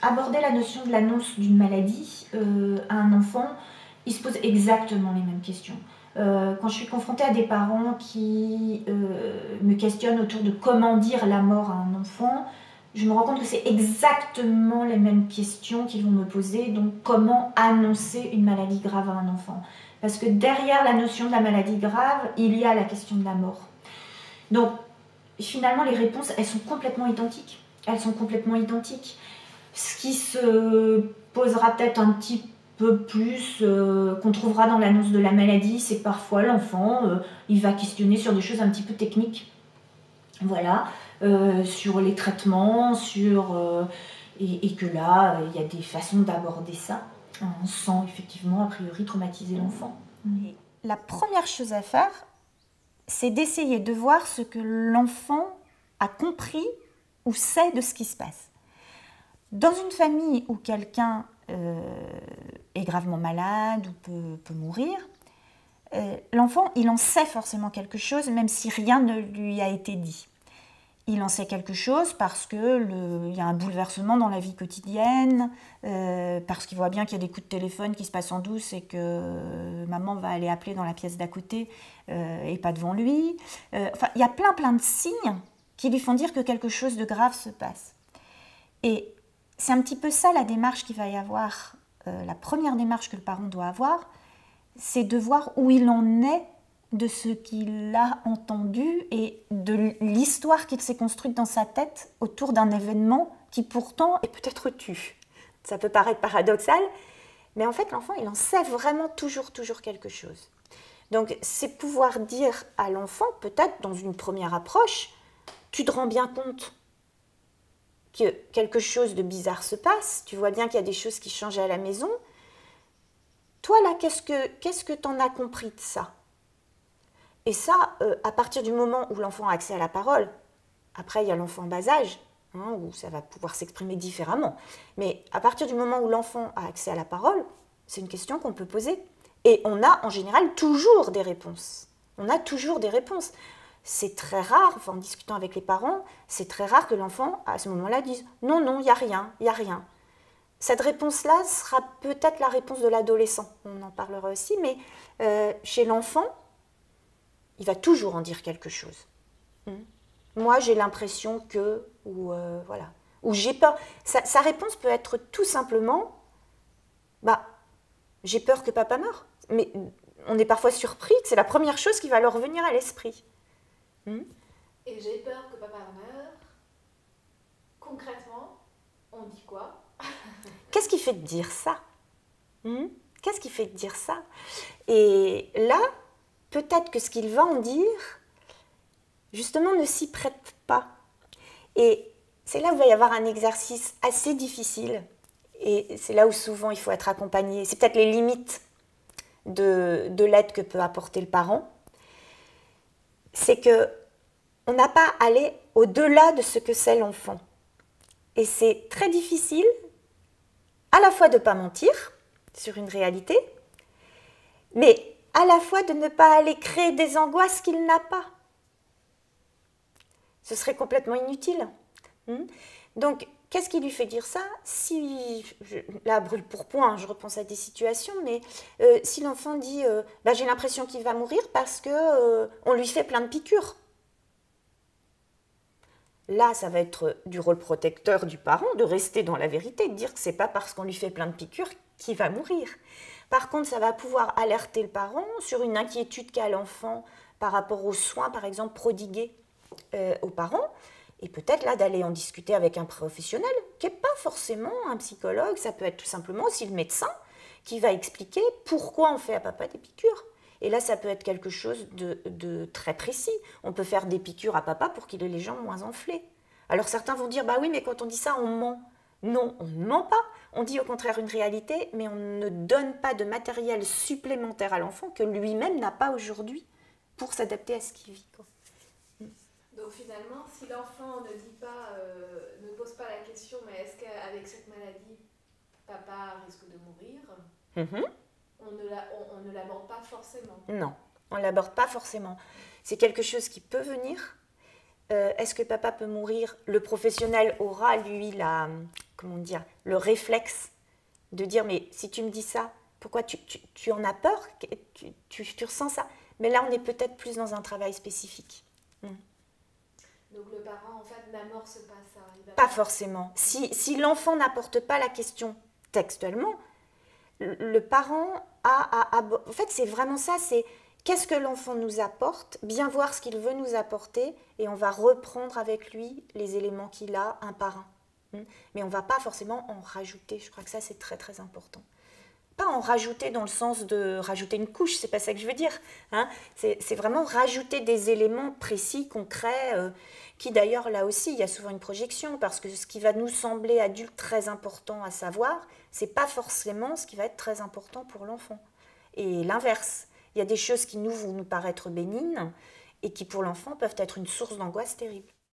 Aborder la notion de l'annonce d'une maladie à un enfant, il se pose exactement les mêmes questions. Quand je suis confrontée à des parents qui me questionnent autour de comment dire la mort à un enfant, je me rends compte que c'est exactement les mêmes questions qu'ils vont me poser. Donc, comment annoncer une maladie grave à un enfant? Parce que derrière la notion de la maladie grave, il y a la question de la mort. Donc, finalement, les réponses, elles sont complètement identiques. Elles sont complètement identiques. Ce qui se posera peut-être un petit peu plus, qu'on trouvera dans l'annonce de la maladie, c'est que parfois l'enfant, il va questionner sur des choses un petit peu techniques. Voilà, sur les traitements, et que là, il y a des façons d'aborder ça, sans effectivement, a priori, traumatiser l'enfant. La première chose à faire, c'est d'essayer de voir ce que l'enfant a compris ou sait de ce qui se passe. Dans une famille où quelqu'un est gravement malade ou peut mourir, l'enfant, il en sait forcément quelque chose, même si rien ne lui a été dit. Il en sait quelque chose parce qu'il y a un bouleversement dans la vie quotidienne, parce qu'il voit bien qu'il y a des coups de téléphone qui se passent en douce et que maman va aller appeler dans la pièce d'à côté et pas devant lui. Enfin, il y a plein de signes qui lui font dire que quelque chose de grave se passe. Et c'est un petit peu ça la démarche qu'il va y avoir, la première démarche que le parent doit avoir, c'est de voir où il en est de ce qu'il a entendu et de l'histoire qu'il s'est construite dans sa tête autour d'un événement qui pourtant est peut-être tue. Ça peut paraître paradoxal, mais en fait l'enfant il en sait vraiment toujours quelque chose. Donc c'est pouvoir dire à l'enfant, peut-être dans une première approche, tu te rends bien compte que quelque chose de bizarre se passe, tu vois bien qu'il y a des choses qui changent à la maison. Toi là, qu'est-ce que t'en as compris de ça? Et ça, à partir du moment où l'enfant a accès à la parole, après il y a l'enfant en bas âge, hein, où ça va pouvoir s'exprimer différemment. Mais à partir du moment où l'enfant a accès à la parole, c'est une question qu'on peut poser. Et on a en général toujours des réponses. On a toujours des réponses. C'est très rare, enfin, en discutant avec les parents, c'est très rare que l'enfant, à ce moment-là, dise « Non, non, il n'y a rien, il n'y a rien ». Cette réponse-là sera peut-être la réponse de l'adolescent. On en parlera aussi, mais chez l'enfant, il va toujours en dire quelque chose. Moi, j'ai l'impression que, voilà, ou j'ai peur. Sa réponse peut être tout simplement, bah, j'ai peur que papa meure. Mais on est parfois surpris que c'est la première chose qui va leur venir à l'esprit. Et j'ai peur que papa meure. Concrètement, on dit quoi? Qu'est-ce qui fait de dire ça? Qu'est-ce qui fait de dire ça? Et là, peut-être que ce qu'il va en dire, justement, ne s'y prête pas. Et c'est là où il va y avoir un exercice assez difficile. Et c'est là où souvent il faut être accompagné. C'est peut-être les limites de l'aide que peut apporter le parent. C'est qu'on n'a pas à aller au-delà de ce que c'est l'enfant. Et c'est très difficile à la fois de ne pas mentir sur une réalité, mais à la fois de ne pas aller créer des angoisses qu'il n'a pas. Ce serait complètement inutile. Donc, qu'est-ce qui lui fait dire ça? Si, là, brûle pour point, je repense à des situations, mais si l'enfant dit bah, j'ai l'impression qu'il va mourir parce qu'on lui fait plein de piqûres. Là, ça va être du rôle protecteur du parent de rester dans la vérité, de dire que ce n'est pas parce qu'on lui fait plein de piqûres qu'il va mourir. Par contre, ça va pouvoir alerter le parent sur une inquiétude qu'a l'enfant par rapport aux soins, par exemple, prodigués aux parents. Et peut-être là d'aller en discuter avec un professionnel, qui n'est pas forcément un psychologue, ça peut être tout simplement aussi le médecin, qui va expliquer pourquoi on fait à papa des piqûres. Et là, ça peut être quelque chose de très précis. On peut faire des piqûres à papa pour qu'il ait les jambes moins enflées. Alors certains vont dire, bah oui, mais quand on dit ça, on ment. Non, on ne ment pas. On dit au contraire une réalité, mais on ne donne pas de matériel supplémentaire à l'enfant que lui-même n'a pas aujourd'hui pour s'adapter à ce qu'il vit, quoi. Donc finalement, si l'enfant ne dit pas, ne pose pas la question, mais est-ce qu'avec cette maladie, papa risque de mourir, on ne l'aborde pas forcément. Non, on ne l'aborde pas forcément. C'est quelque chose qui peut venir. Est-ce que papa peut mourir? Le professionnel aura, lui, comment dire, le réflexe de dire, mais si tu me dis ça, pourquoi tu en as peur, tu ressens ça. Mais là, on est peut-être plus dans un travail spécifique. Donc le parent, en fait, n'amorce pas ça. Pas forcément. Si l'enfant n'apporte pas la question textuellement, le parent en fait, c'est vraiment ça, c'est qu'est-ce que l'enfant nous apporte, bien voir ce qu'il veut nous apporter, et on va reprendre avec lui les éléments qu'il a un par un. Mais on ne va pas forcément en rajouter. Je crois que ça, c'est très, très important. Pas en rajouter dans le sens de rajouter une couche, c'est pas ça que je veux dire. Hein. C'est vraiment rajouter des éléments précis, concrets, qui d'ailleurs, là aussi, il y a souvent une projection, parce que ce qui va nous sembler adulte très important à savoir, c'est pas forcément ce qui va être très important pour l'enfant. Et l'inverse, il y a des choses qui vont nous paraître bénignes, et qui pour l'enfant peuvent être une source d'angoisse terrible.